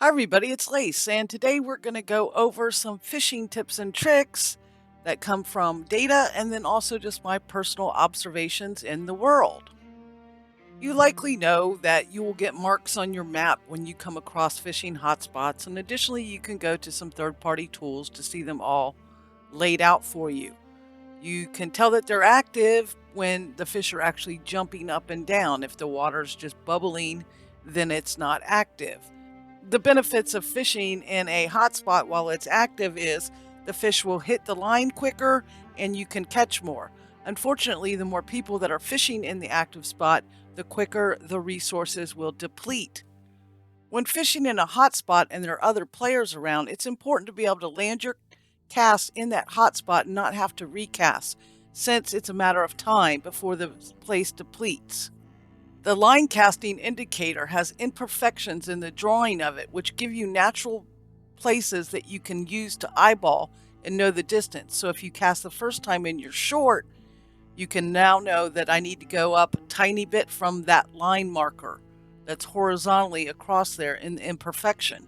Hi everybody, it's Lace, and today we're going to go over some fishing tips and tricks that come from data and then also just my personal observations in the world. You likely know that you will get marks on your map when you come across fishing hotspots, and additionally, you can go to some third-party tools to see them all laid out for you. You can tell that they're active when the fish are actually jumping up and down. If the water's just bubbling, then it's not active. The benefits of fishing in a hotspot while it's active is the fish will hit the line quicker and you can catch more. Unfortunately, the more people that are fishing in the active spot, the quicker the resources will deplete. When fishing in a hotspot and there are other players around, it's important to be able to land your cast in that hotspot and not have to recast, since it's a matter of time before the place depletes. The line casting indicator has imperfections in the drawing of it, which give you natural places that you can use to eyeball and know the distance. So if you cast the first time and you're short, you can now know that I need to go up a tiny bit from that line marker that's horizontally across there in the imperfection.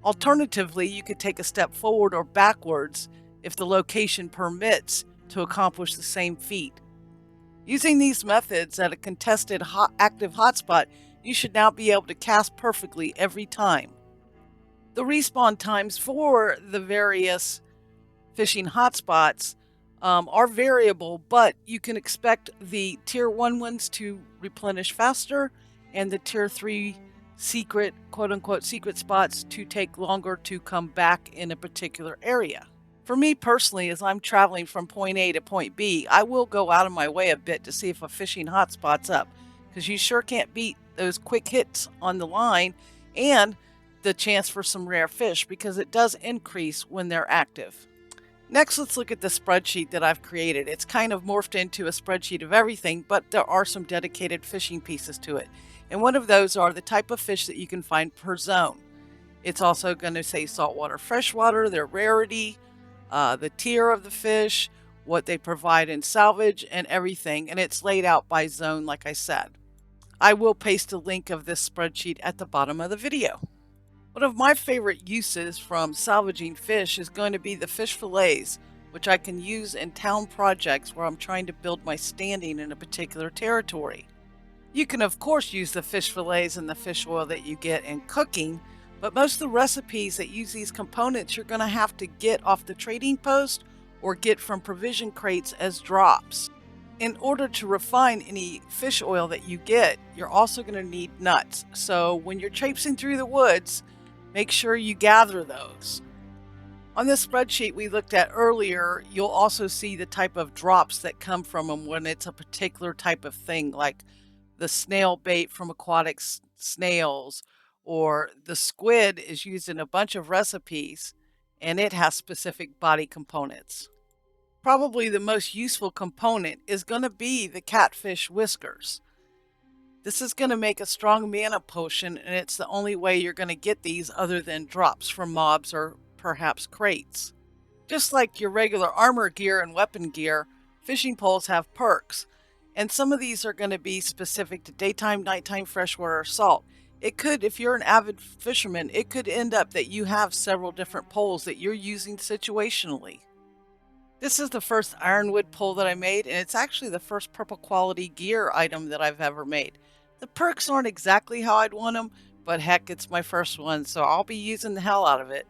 Alternatively, you could take a step forward or backwards if the location permits to accomplish the same feat. Using these methods at a contested active hotspot, you should now be able to cast perfectly every time. The respawn times for the various fishing hotspots are variable, but you can expect the tier 1 ones to replenish faster and the tier 3 secret, quote unquote, secret spots to take longer to come back in a particular area. For me personally, as I'm traveling from point A to point B, I will go out of my way a bit to see if a fishing hotspot's up, because you sure can't beat those quick hits on the line and the chance for some rare fish, because it does increase when they're active. Next, let's look at the spreadsheet that I've created. It's kind of morphed into a spreadsheet of everything, but there are some dedicated fishing pieces to it. And one of those are the type of fish that you can find per zone. It's also going to say saltwater, freshwater, their rarity, the tier of the fish, what they provide in salvage, and everything. And it's laid out by zone, like I said. I will paste a link of this spreadsheet at the bottom of the video. One of my favorite uses from salvaging fish is going to be the fish fillets, which I can use in town projects where I'm trying to build my standing in a particular territory. You can of course use the fish fillets and the fish oil that you get in cooking, but most of the recipes that use these components you're going to have to get off the trading post or get from provision crates as drops. In order to refine any fish oil that you get, you're also going to need nuts. So when you're traipsing through the woods, make sure you gather those. On this spreadsheet we looked at earlier, you'll also see the type of drops that come from them when it's a particular type of thing, like the snail bait from aquatic snails, or the squid is used in a bunch of recipes and it has specific body components. Probably the most useful component is going to be the catfish whiskers. This is going to make a strong mana potion, and it's the only way you're going to get these other than drops from mobs or perhaps crates. Just like your regular armor gear and weapon gear, fishing poles have perks, and some of these are going to be specific to daytime, nighttime, freshwater, or salt. It could, if you're an avid fisherman, it could end up that you have several different poles that you're using situationally. This is the first ironwood pole that I made, and it's actually the first purple quality gear item that I've ever made. The perks aren't exactly how I'd want them, but heck, it's my first one, so I'll be using the hell out of it.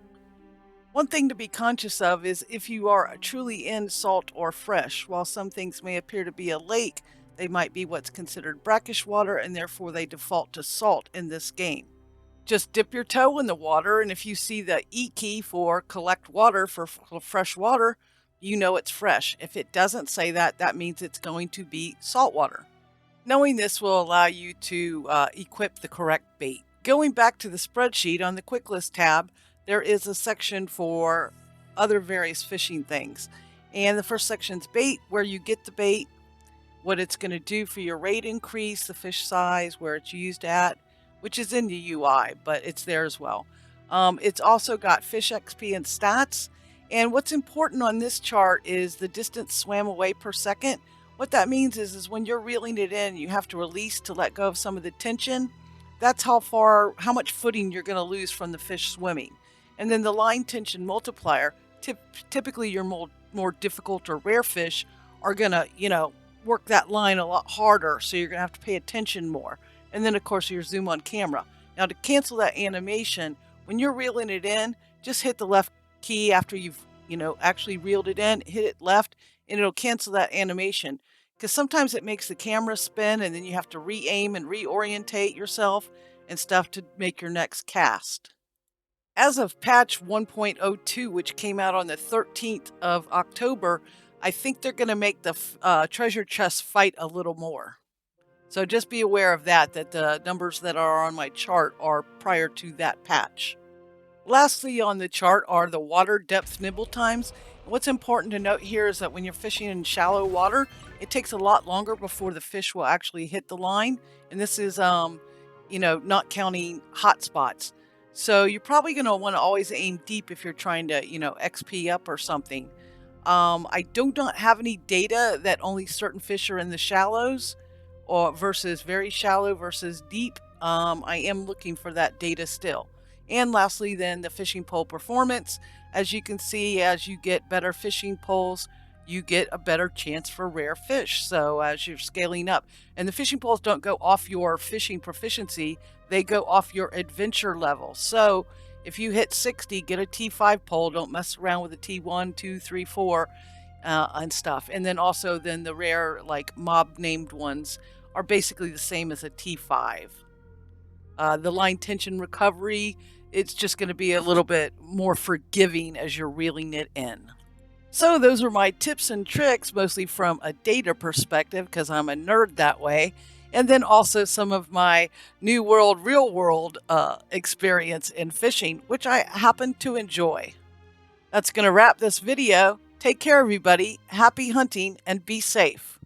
One thing to be conscious of is if you are truly in salt or fresh. While some things may appear to be a lake, they might be what's considered brackish water, and therefore they default to salt in this game. Just dip your toe in the water, and if you see the E key for collect water for fresh water, you know it's fresh. If it doesn't say that, that means it's going to be salt water. Knowing this will allow you to equip the correct bait. Going back to the spreadsheet, on the quick list tab, there is a section for other various fishing things. And the first section's bait, where you get the bait, what it's going to do for your rate increase, the fish size, where it's used at, which is in the UI, but it's there as well. It's also got fish XP and stats. And what's important on this chart is the distance swam away per second. What that means is when you're reeling it in, you have to release to let go of some of the tension. That's how much footing you're going to lose from the fish swimming. And then the line tension multiplier, typically your more difficult or rare fish are going to, work that line a lot harder. So you're going to have to pay attention more. And then, of course, your zoom on camera. Now, to cancel that animation, when you're reeling it in, just hit the left key after you've, actually reeled it in, hit it left, and it'll cancel that animation. Because sometimes it makes the camera spin and then you have to re-aim and reorientate yourself and stuff to make your next cast. As of patch 1.02, which came out on the 13th of October, I think they're going to make the treasure chest fight a little more. So just be aware of that the numbers that are on my chart are prior to that patch. Lastly on the chart are the water depth nibble times. What's important to note here is that when you're fishing in shallow water, it takes a lot longer before the fish will actually hit the line. And this is, not counting hot spots. So you're probably going to want to always aim deep if you're trying to, XP up or something. I do not have any data that only certain fish are in the shallows or versus very shallow versus deep. I am looking for that data still. And lastly, then the fishing pole performance. As you can see, as you get better fishing poles, you get a better chance for rare fish. So as you're scaling up, and the fishing poles don't go off your fishing proficiency, they go off your adventure level. So if you hit 60, get a T5 pole. Don't mess around with a T1, 2, 3, 4 and stuff. And then also then the rare like mob named ones are basically the same as a T5. The line tension recovery, it's just going to be a little bit more forgiving as you're reeling it in. So those are my tips and tricks, mostly from a data perspective, because I'm a nerd that way. And then also some of my new world, real world experience in fishing, which I happen to enjoy. That's going to wrap this video. Take care, everybody. Happy hunting and be safe.